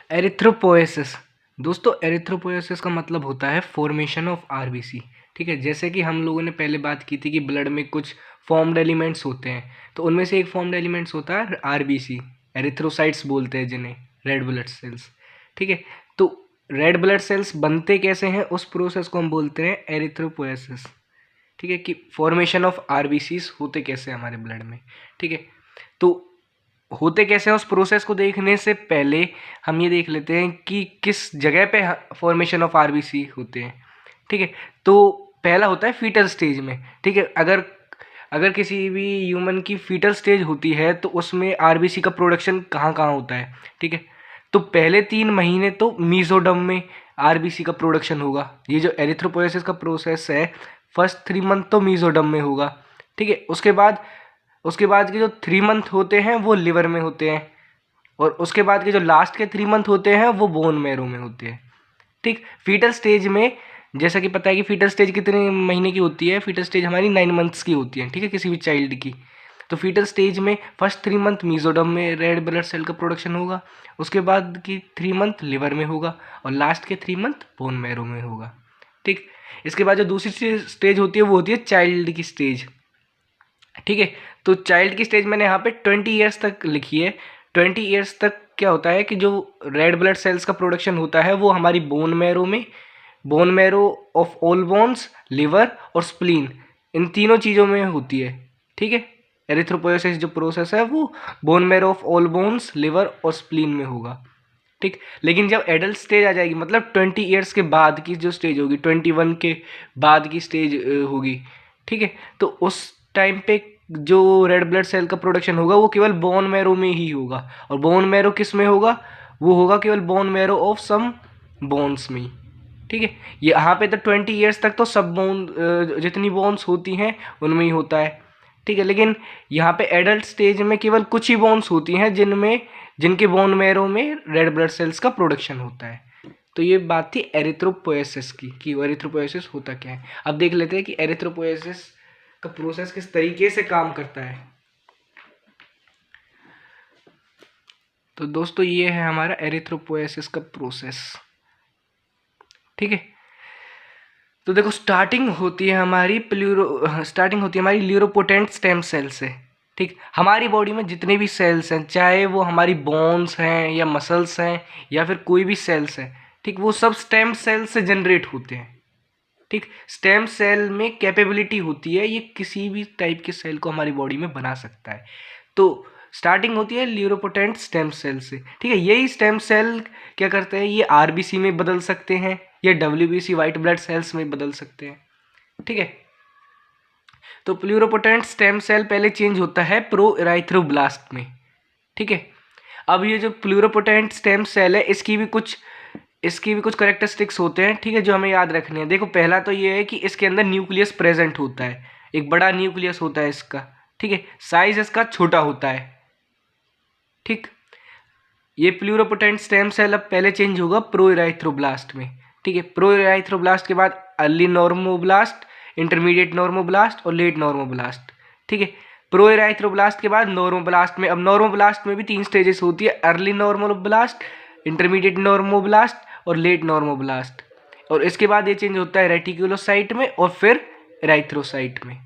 Erythropoiesis. दोस्तों erythropoiesis का मतलब होता है फॉर्मेशन ऑफ आरबीसी। ठीक है, जैसे कि हम लोगों ने पहले बात की थी कि ब्लड में कुछ फॉर्म्ड एलिमेंट्स होते हैं, तो उनमें से एक फॉर्म्ड एलिमेंट्स होता है आरबीसी, एरिथ्रोसाइट्स बोलते हैं जिन्हें, रेड ब्लड सेल्स। ठीक है, तो रेड ब्लड सेल्स बनते कैसे हैं उस प्रोसेस को हम बोलते हैं एरिथ्रोपोएसिस। ठीक है, कि फॉर्मेशन ऑफ आरबीसीज होते कैसे हैं हमारे ब्लड में। ठीक है, तो होते कैसे हैं उस प्रोसेस को देखने से पहले हम ये देख लेते हैं कि किस जगह पे फॉर्मेशन ऑफ आरबीसी होते हैं। ठीक है, तो पहला होता है फीटल स्टेज में। ठीक है, अगर अगर किसी भी ह्यूमन की फीटल स्टेज होती है तो उसमें आरबीसी का प्रोडक्शन कहाँ कहाँ होता है। ठीक है, तो पहले 3 महीने तो मीजोडर्म में आरबीसी का प्रोडक्शन होगा। ये जो एरिथ्रोपोएसिस का प्रोसेस है, फर्स्ट 3 मंथ तो मीजोडर्म में होगा। ठीक है, उसके बाद के जो 3 मंथ होते हैं वो लिवर में होते हैं, और उसके बाद के जो लास्ट के 3 मंथ होते हैं वो बोन मैरो में होते हैं। ठीक, फीटल स्टेज में जैसा कि पता है कि फीटल स्टेज कितने महीने की होती है, फीटल स्टेज हमारी 9 मंथ्स की होती है। ठीक है, किसी भी चाइल्ड की। तो फीटल स्टेज में फर्स्ट 3 मंथ मीजोडर्म में रेड ब्लड सेल का प्रोडक्शन होगा, उसके बाद की 3 मंथ लिवर में होगा, और लास्ट के 3 मंथ बोन मैरो में होगा। ठीक, इसके बाद जो दूसरी स्टेज होती है वो होती है चाइल्ड की स्टेज। ठीक है, तो चाइल्ड की स्टेज मैंने यहाँ पे 20 ईयर्स तक लिखी है। 20 ईयर्स तक क्या होता है कि जो रेड ब्लड सेल्स का प्रोडक्शन होता है वो हमारी bone marrow of all bones, liver और स्प्लीन, इन तीनों चीज़ों में होती है। ठीक है, एरिथ्रोपोएसिस जो प्रोसेस है वो bone marrow of all bones, liver और स्प्लीन में होगा। ठीक, लेकिन जब एडल्ट स्टेज आ जाएगी, मतलब 20 ईयर्स के बाद की जो स्टेज होगी, 21 के बाद की स्टेज होगी। ठीक है, तो उस टाइम पे जो रेड ब्लड सेल का प्रोडक्शन होगा वो केवल बोन मैरो में ही होगा। और बोन मैरो किस में होगा? वो होगा केवल bone marrow of some bones में। ठीक है, यहाँ पे तो 20 ईयर्स तक तो सब बोन, जितनी बोन्स होती हैं उनमें ही होता है। ठीक है, लेकिन यहाँ पे एडल्ट स्टेज में केवल कुछ ही बोन्स होती हैं जिनके बोन मैरो में रेड ब्लड सेल्स का प्रोडक्शन होता है। तो ये बात थी एरिथ्रोपोएसिस की, कि एरिथ्रोपोएसिस होता क्या है। अब देख लेते हैं कि एरिथ्रोपोएसिस का प्रोसेस किस तरीके से काम करता है। तो दोस्तों ये है हमारा एरिथ्रोपोएसिस का प्रोसेस। ठीक है, तो देखो स्टार्टिंग होती है हमारी ल्यूरोपोटेंट स्टेम सेल से। ठीक, हमारी बॉडी में जितने भी सेल्स हैं, चाहे वो हमारी बोन्स हैं या मसल्स हैं या फिर कोई भी सेल्स हैं, ठीक, वो सब स्टेम सेल से जनरेट होते हैं। ठीक, स्टेम सेल में कैपेबिलिटी होती है, ये किसी भी टाइप के सेल को हमारी बॉडी में बना सकता है। तो स्टार्टिंग होती है ल्यूरोपोटेंट स्टेम सेल से। ठीक है, यही स्टेम सेल क्या करते हैं, ये आरबीसी में बदल सकते हैं या डब्ल्यूबीसी वाइट ब्लड सेल्स में बदल सकते हैं। ठीक है, तो प्लूरोपोटेंट स्टेम सेल पहले चेंज होता है प्रो इराइथ्रोब्लास्ट में। ठीक है, अब ये जो प्लूरोपोटेंट स्टेम सेल है इसकी भी कुछ करेक्टरिस्टिक्स होते हैं। ठीक है, जो हमें याद रखने हैं। देखो पहला तो ये है कि इसके अंदर न्यूक्लियस प्रेजेंट होता है, एक बड़ा न्यूक्लियस होता है इसका। ठीक है, साइज इसका छोटा होता है। ठीक, ये प्लूरोपोटेंट स्टेम सेल अब पहले चेंज होगा प्रो इराइथ्रोब्लास्ट में। ठीक है, प्रो इराइथ्रोब्लास्ट के बाद अर्ली नॉर्मोब्लास्ट, इंटरमीडिएट नॉर्मोब्लास्ट और लेट नॉर्मोब्लास्ट। ठीक है, प्रो इराइथ्रोब्लास्ट के बाद नॉर्मोब्लास्ट में, अब नॉर्मोब्लास्ट में भी 3 स्टेजेस होती है, अर्ली नॉर्मोब्लास्ट, इंटरमीडिएट नॉर्मोब्लास्ट और लेट नॉर्मोब्लास्ट। और इसके बाद ये चेंज होता है रेटिकुलोसाइट में और फिर इराइथ्रोसाइट में।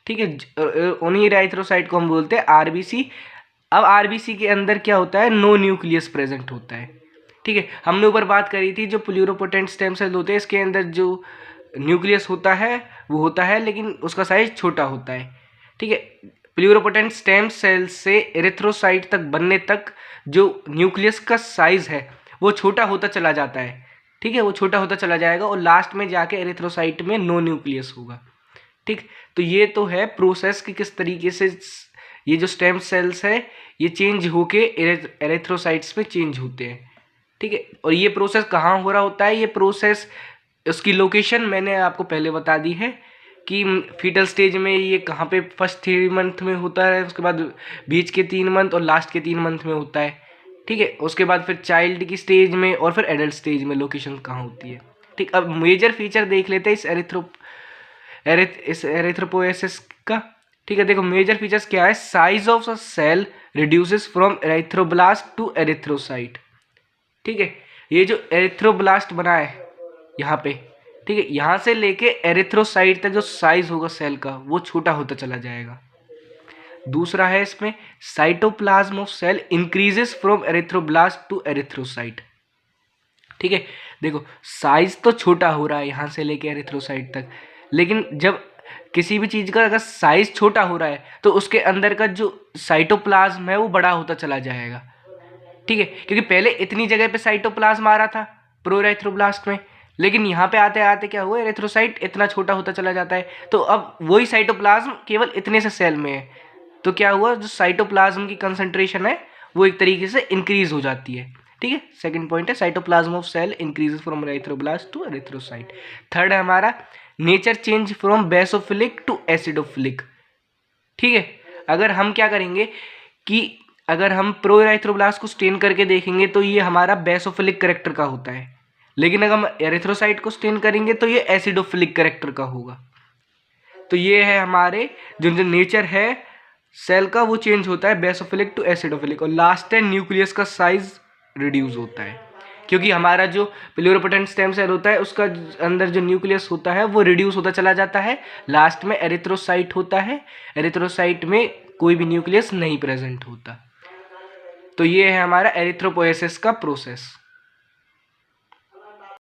ठीक है, उन्हीं इराइथ्रोसाइट को हम बोलते हैं आरबीसी। अब आरबीसी के अंदर क्या होता है, नो न्यूक्लियस प्रेजेंट होता है। ठीक है, हमने ऊपर बात करी थी जो प्लूरोपोटेंट स्टेम सेल होते हैं इसके अंदर जो न्यूक्लियस होता है वो होता है, लेकिन उसका साइज छोटा होता है। ठीक है, प्लूरोपोटेंट स्टेम सेल से एरिथ्रोसाइट तक बनने तक जो न्यूक्लियस का साइज है वो छोटा होता चला जाता है। ठीक है, वो छोटा होता चला जाएगा और लास्ट में जाके एरिथ्रोसाइट में नो न्यूक्लियस होगा। ठीक, तो ये तो है प्रोसेस कि किस तरीके से ये जो स्टेम सेल्स है ये चेंज होके एरिथ्रोसाइट्स में चेंज होते हैं। ठीक है, और ये प्रोसेस कहाँ हो रहा होता है, ये प्रोसेस उसकी लोकेशन मैंने आपको पहले बता दी है कि फीटल स्टेज में ये कहाँ पे फर्स्ट 3 मंथ में होता है, उसके बाद बीच के 3 मंथ और लास्ट के 3 मंथ में होता है। ठीक है, उसके बाद फिर चाइल्ड की स्टेज में और फिर एडल्ट स्टेज में लोकेशन कहाँ होती है। ठीक, अब मेजर फीचर देख लेते हैं इस एरिथ्रोपोएसिस का। ठीक है, देखो मेजर फीचर्स क्या है, size of a cell reduces from erythroblast to erythrocyte. ठीक है। ये जो एरिथ्रोब्लास्ट बना है यहाँ पे, ठीक है, यहाँ से लेके एरिथ्रोसाइट तक जो साइज होगा सेल का वो छोटा होता चला जाएगा। दूसरा है इसमें cytoplasm of cell increases from erythroblast to erythrocyte. ठीक है, देखो साइज तो छोटा हो रहा है यहाँ से लेके एरिथ्रोसाइट तक, लेकिन जब किसी भी चीज़ का अगर साइज छोटा हो रहा है तो उसके अंदर का जो साइटोप्लाज्म है वो बड़ा होता चला जाएगा। ठीक है, क्योंकि पहले इतनी जगह पे साइटोप्लाज्म आ रहा था प्रोएरिथ्रोब्लास्ट में, लेकिन यहाँ पे आते आते क्या हुआ, एरिथ्रोसाइट इतना छोटा होता चला जाता है, तो अब वही साइटोप्लाज्म केवल इतने से सेल में है, तो क्या हुआ, जो साइटोप्लाज्म की कंसंट्रेशन है वो एक तरीके से इंक्रीज हो जाती है। ठीक है, सेकंड पॉइंट है cytoplasm of cell increases from erythroblast to erythrocyte. Third है हमारा nature change from basophilic to acidophilic. ठीक है, अगर हम क्या करेंगे कि अगर हम प्रोएरिथ्रोब्लास्ट को स्टेन करके देखेंगे तो ये हमारा बेसोफिलिक कैरेक्टर का होता है, लेकिन अगर हम एरिथ्रोसाइट को स्टेन करेंगे तो ये एसिडोफिलिक कैरेक्टर का होगा। तो ये है हमारे जो जो नेचर है सेल का वो चेंज होता है बेसोफिलिक टू एसिडोफिलिक। और लास्ट है न्यूक्लियस का साइज रिड्यूस होता है, क्योंकि हमारा जो प्लुरिपोटेंट स्टेम सेल होता है उसका अंदर जो न्यूक्लियस होता है वो रिड्यूस होता चला जाता है। लास्ट में एरिथ्रोसाइट होता है, एरिथ्रोसाइट में कोई भी न्यूक्लियस नहीं प्रेजेंट होता। तो ये है हमारा एरिथ्रोपोएसिस का प्रोसेस।